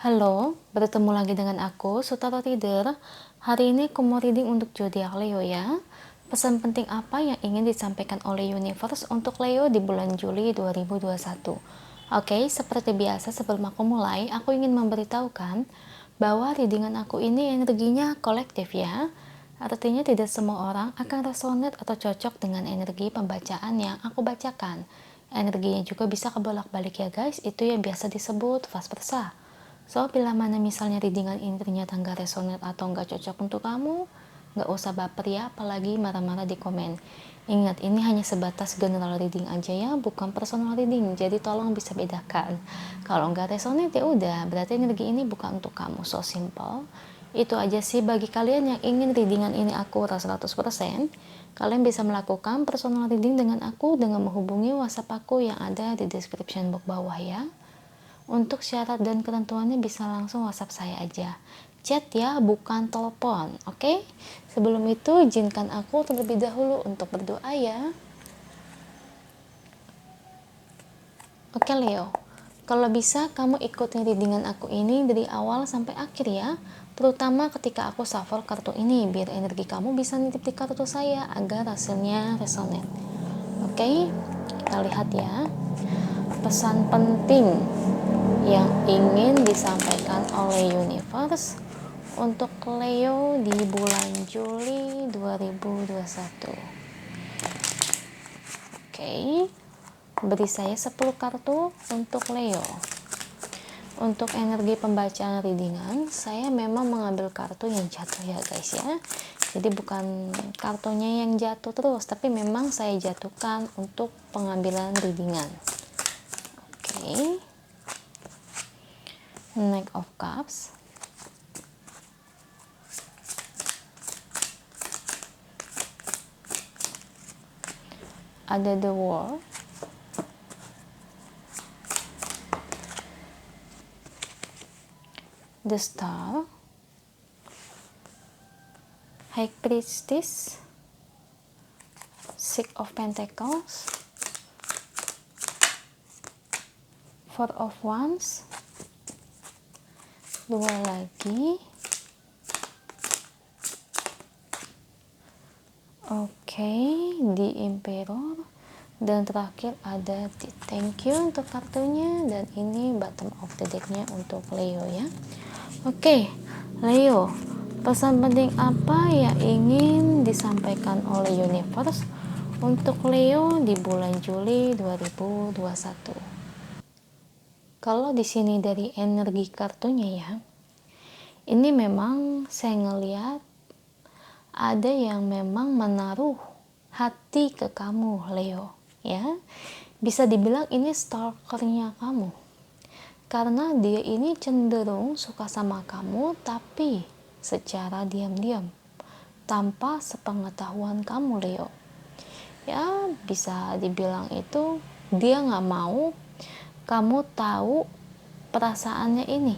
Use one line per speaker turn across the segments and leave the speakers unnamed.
Halo, bertemu lagi dengan aku, Sutara Tider. Hari ini aku mau reading untuk zodiak Leo ya. Pesan penting apa yang ingin disampaikan oleh Universe untuk Leo di bulan Juli 2021? Oke, seperti biasa sebelum aku mulai, aku ingin memberitahukan bahwa readingan aku ini energinya kolektif ya. Artinya tidak semua orang akan resonate atau cocok dengan energi pembacaan yang aku bacakan. Energinya juga bisa kebolak-balik ya guys, itu yang biasa disebut vice versa. So, bila mana misalnya readingan ini ternyata nggak resonate atau nggak cocok untuk kamu, nggak usah baper ya, apalagi marah-marah di komen. Ingat, ini hanya sebatas general reading aja ya, bukan personal reading, jadi tolong bisa bedakan. Kalau nggak resonate ya udah, berarti energi ini bukan untuk kamu, so simple. Itu aja sih bagi kalian yang ingin readingan ini akurat 100%, kalian bisa melakukan personal reading dengan aku dengan menghubungi WhatsApp aku yang ada di description box bawah ya. Untuk syarat dan ketentuannya bisa langsung WhatsApp saya aja. Chat ya, bukan telepon. Oke? Sebelum itu, izinkan aku terlebih dahulu untuk berdoa ya. Oke Leo, kalau bisa kamu ikutin readingan aku ini dari awal sampai akhir ya. Terutama ketika aku shuffle kartu ini, biar energi kamu bisa nitip di kartu saya agar hasilnya resonate. Oke? Kita lihat ya. Pesan penting yang ingin disampaikan oleh Universe untuk Leo di bulan Juli 2021. Oke, beri saya 10 kartu untuk Leo. Untuk energi pembacaan readingan, saya memang mengambil kartu yang jatuh ya guys ya. Jadi bukan kartunya yang jatuh terus, tapi memang saya jatuhkan untuk pengambilan readingan. Oke. Knight of Cups, ada The World, The Star, High Priestess, Six of Pentacles, Four of Wands, dua lagi, oke, The Emperor, dan terakhir ada The Thank You untuk kartunya, dan ini bottom of the decknya untuk Leo ya. Oke, Leo, pesan penting apa yang ingin disampaikan oleh Universe untuk Leo di bulan Juli 2021? Kalau di sini dari energi kartunya ya, ini memang saya ngeliat ada yang memang menaruh hati ke kamu Leo ya. Bisa dibilang ini stalkernya kamu. Karena dia ini cenderung suka sama kamu tapi secara diam-diam, tanpa sepengetahuan kamu Leo. Ya bisa dibilang itu dia nggak mau kamu tahu perasaannya ini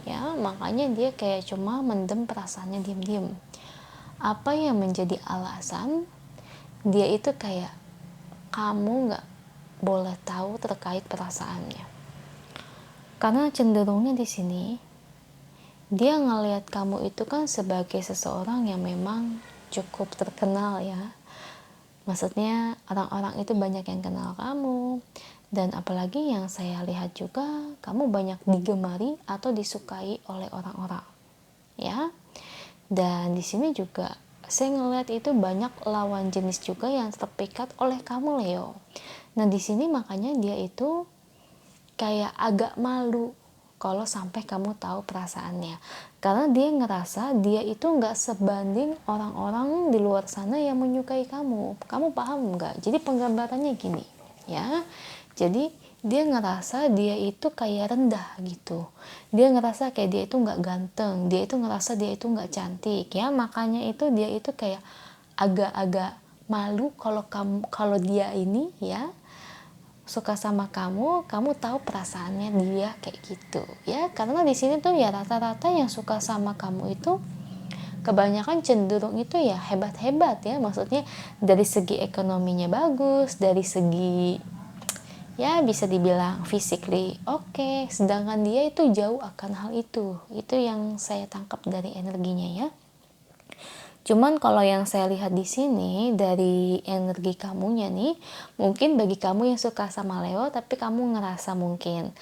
ya, makanya dia kayak cuma mendem perasaannya diam-diam. Apa yang menjadi alasan dia itu kayak kamu nggak boleh tahu terkait perasaannya, karena cenderungnya di sini dia ngelihat kamu itu kan sebagai seseorang yang memang cukup terkenal ya. Maksudnya orang-orang itu banyak yang kenal kamu, dan apalagi yang saya lihat juga kamu banyak digemari atau disukai oleh orang-orang ya. Dan di sini juga saya ngelihat itu banyak lawan jenis juga yang terpikat oleh kamu Leo. Nah di sini makanya dia itu kayak agak malu kalau sampai kamu tahu perasaannya, karena dia ngerasa dia itu nggak sebanding orang-orang di luar sana yang menyukai kamu. Kamu paham nggak? Jadi penggambarannya gini ya, jadi dia ngerasa dia itu kayak rendah gitu, dia ngerasa kayak dia itu nggak ganteng, dia itu ngerasa dia itu nggak cantik ya, makanya itu dia itu kayak agak-agak malu kalau dia ini ya suka sama kamu tahu perasaannya dia kayak gitu ya. Karena di sini tuh ya rata-rata yang suka sama kamu itu kebanyakan cenderung itu ya hebat-hebat ya, maksudnya dari segi ekonominya bagus, dari segi ya bisa dibilang physically oke, sedangkan dia itu jauh akan hal itu yang saya tangkap dari energinya ya. Cuman kalau yang saya lihat di sini dari energi kamunya nih, mungkin bagi kamu yang suka sama Leo tapi kamu ngerasa mungkin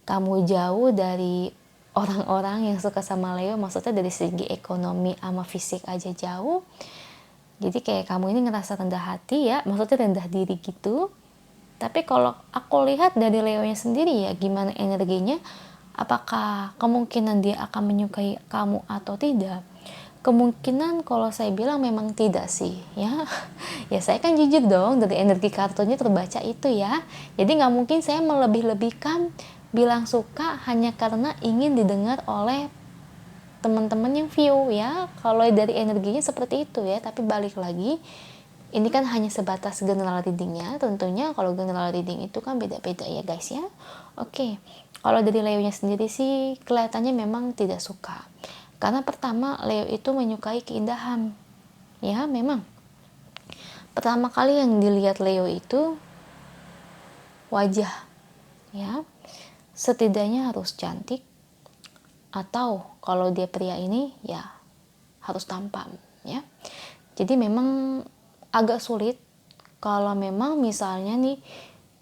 kamu jauh dari orang-orang yang suka sama Leo, maksudnya dari segi ekonomi sama fisik aja jauh. Jadi kayak kamu ini ngerasa rendah hati ya, maksudnya rendah diri gitu. Tapi kalau aku lihat dari Leo-nya sendiri ya, gimana energinya, apakah kemungkinan dia akan menyukai kamu atau tidak? Kemungkinan kalau saya bilang memang tidak sih ya. Ya saya kan jujur dong, dari energi kartunya terbaca itu ya. Jadi nggak mungkin saya melebih-lebihkan bilang suka hanya karena ingin didengar oleh teman-teman yang view ya. Kalau dari energinya seperti itu ya, tapi balik lagi ini kan hanya sebatas general readingnya. Tentunya kalau general reading itu kan beda-beda ya guys ya. Oke, kalau dari Leo-nya sendiri sih kelihatannya memang tidak suka. Karena pertama Leo itu menyukai keindahan. Ya memang. Pertama kali yang dilihat Leo itu wajah. Ya. Setidaknya harus cantik. Atau kalau dia pria ini ya harus tampan ya. Jadi memang agak sulit kalau memang misalnya nih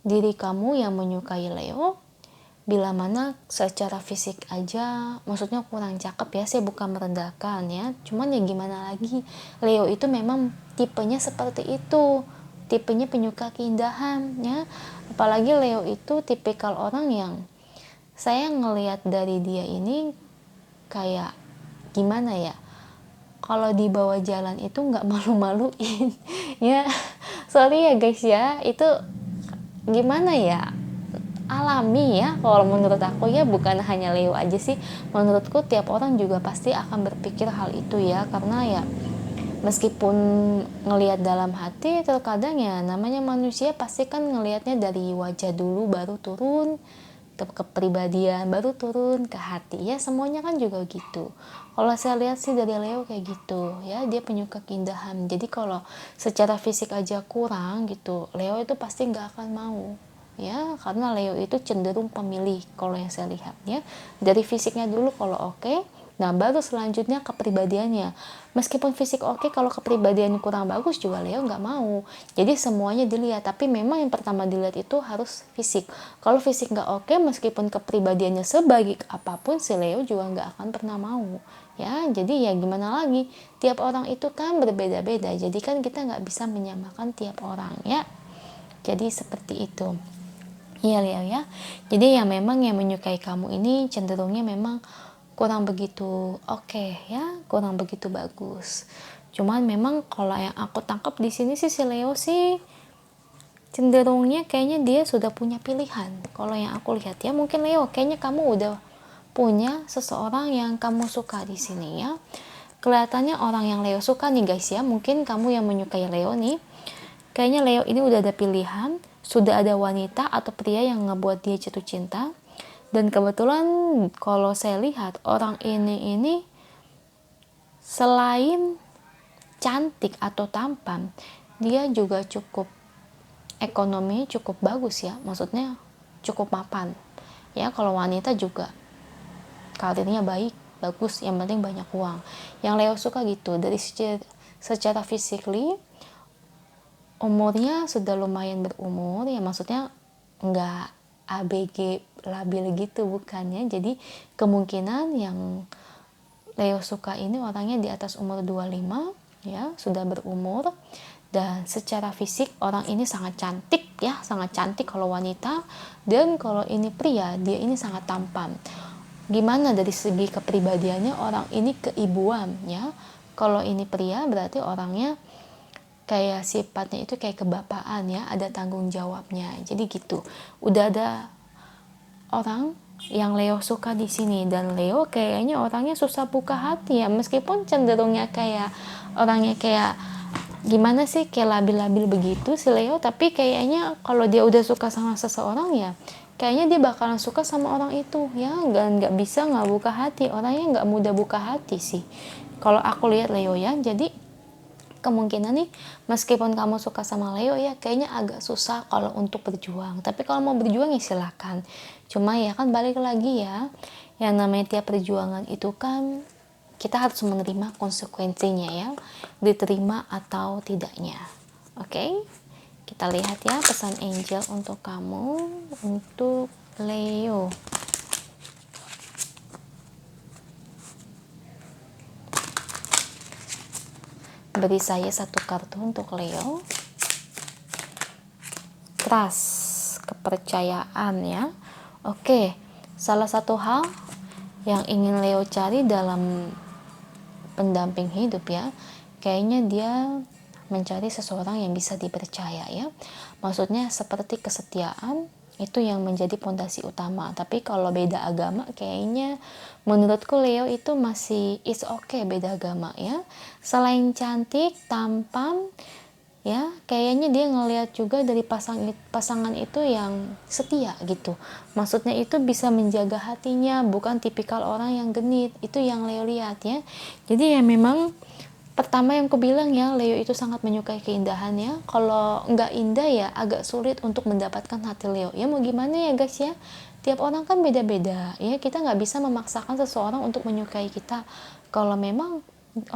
diri kamu yang menyukai Leo, bila mana secara fisik aja maksudnya kurang cakep ya, saya bukan merendahkan ya, cuman ya gimana lagi, Leo itu memang tipenya seperti itu, tipenya penyuka keindahan ya. Apalagi Leo itu tipikal orang yang saya ngelihat dari dia ini kayak gimana ya, kalau di bawah jalan itu nggak malu-maluin ya. Sorry ya guys ya, itu gimana ya, alami ya kalau menurut aku ya, bukan hanya Leo aja sih, menurutku tiap orang juga pasti akan berpikir hal itu ya. Karena ya meskipun ngelihat dalam hati, terkadang ya namanya manusia pasti kan ngelihatnya dari wajah dulu baru turun ke kepribadian, baru turun ke hati ya, semuanya kan juga gitu. Kalau saya lihat sih dari Leo kayak gitu ya, dia penyuka keindahan. Jadi kalau secara fisik aja kurang gitu, Leo itu pasti nggak akan mau ya, karena Leo itu cenderung pemilih kalau yang saya lihat ya. Dari fisiknya dulu kalau oke, nah baru selanjutnya kepribadiannya. Meskipun fisik oke, kalau kepribadiannya kurang bagus juga Leo nggak mau. Jadi semuanya dilihat, tapi memang yang pertama dilihat itu harus fisik. Kalau fisik nggak oke, meskipun kepribadiannya sebaik apapun, si Leo juga nggak akan pernah mau ya. Jadi ya gimana lagi, tiap orang itu kan berbeda-beda, jadi kan kita nggak bisa menyamakan tiap orang ya. Jadi seperti itu. Iya Leo ya. Jadi ya memang yang menyukai kamu ini cenderungnya memang kurang begitu oke ya, kurang begitu bagus. Cuman memang kalau yang aku tangkap di sini sih si Leo sih cenderungnya kayaknya dia sudah punya pilihan. Kalau yang aku lihat ya, mungkin Leo kayaknya kamu udah punya seseorang yang kamu suka di sini ya. Kelihatannya orang yang Leo suka nih guys ya, mungkin kamu yang menyukai Leo nih, kayaknya Leo ini udah ada pilihan, sudah ada wanita atau pria yang ngebuat dia jatuh cinta. Dan kebetulan kalau saya lihat orang ini selain cantik atau tampan, dia juga cukup ekonomi cukup bagus ya, maksudnya cukup mapan ya. Kalau wanita juga karirnya baik, bagus, yang penting banyak uang. Yang Leo suka gitu. Dari secara physically umurnya sudah lumayan berumur ya, maksudnya nggak ABG labil gitu bukannya. Jadi kemungkinan yang Leo suka ini orangnya di atas umur 25 ya, sudah berumur. Dan secara fisik orang ini sangat cantik ya, sangat cantik kalau wanita. Dan kalau ini pria, dia ini sangat tampan. Gimana dari segi kepribadiannya, orang ini keibuan ya. Kalau ini pria berarti orangnya kayak sifatnya itu kayak kebapaan ya, ada tanggung jawabnya. Jadi gitu. Udah ada orang yang Leo suka di sini, dan Leo kayaknya orangnya susah buka hati ya, meskipun cenderungnya kayak orangnya kayak gimana sih, kayak labil-labil begitu si Leo, tapi kayaknya kalau dia udah suka sama seseorang ya kayaknya dia bakalan suka sama orang itu ya, nggak bisa nggak buka hati, orangnya nggak mudah buka hati sih kalau aku lihat Leo ya. Jadi kemungkinan nih meskipun kamu suka sama Leo ya kayaknya agak susah kalau untuk berjuang, tapi kalau mau berjuang ya silahkan. Cuma ya kan balik lagi ya, yang namanya tiap perjuangan itu kan kita harus menerima konsekuensinya ya, diterima atau tidaknya. Oke, kita lihat ya pesan angel untuk kamu, untuk Leo. Beri saya satu kartu untuk Leo. Trust, kepercayaan ya. Oke, salah satu hal yang ingin Leo cari dalam pendamping hidup ya, kayaknya dia mencari seseorang yang bisa dipercaya ya. Maksudnya seperti kesetiaan itu yang menjadi pondasi utama. Tapi kalau beda agama kayaknya menurutku Leo itu masih is okay beda agama ya. Selain cantik, tampan ya, kayaknya dia ngelihat juga dari pasangan itu yang setia gitu. Maksudnya itu bisa menjaga hatinya, bukan tipikal orang yang genit. Itu yang Leo lihat ya. Jadi ya memang pertama yang aku bilang ya, Leo itu sangat menyukai keindahan ya. Kalau nggak indah ya agak sulit untuk mendapatkan hati Leo. Ya mau gimana ya guys ya. Tiap orang kan beda-beda ya. Kita nggak bisa memaksakan seseorang untuk menyukai kita. Kalau memang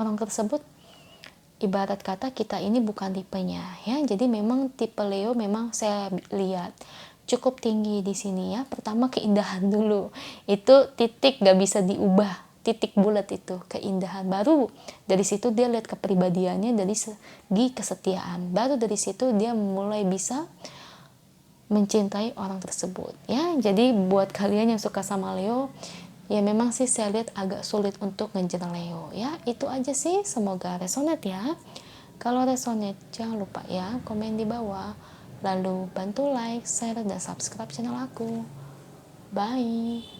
orang tersebut ibarat kata kita ini bukan tipenya ya. Jadi memang tipe Leo memang saya lihat cukup tinggi di sini ya. Pertama keindahan dulu. Itu titik nggak bisa diubah. Titik bulat itu keindahan, baru dari situ dia lihat kepribadiannya dari segi kesetiaan, baru dari situ dia mulai bisa mencintai orang tersebut ya. Jadi buat kalian yang suka sama Leo ya memang sih saya lihat agak sulit untuk ngejar Leo ya. Itu aja sih, semoga resonate ya. Kalau resonate jangan lupa ya komen di bawah, lalu bantu like, share, dan subscribe channel aku. Bye.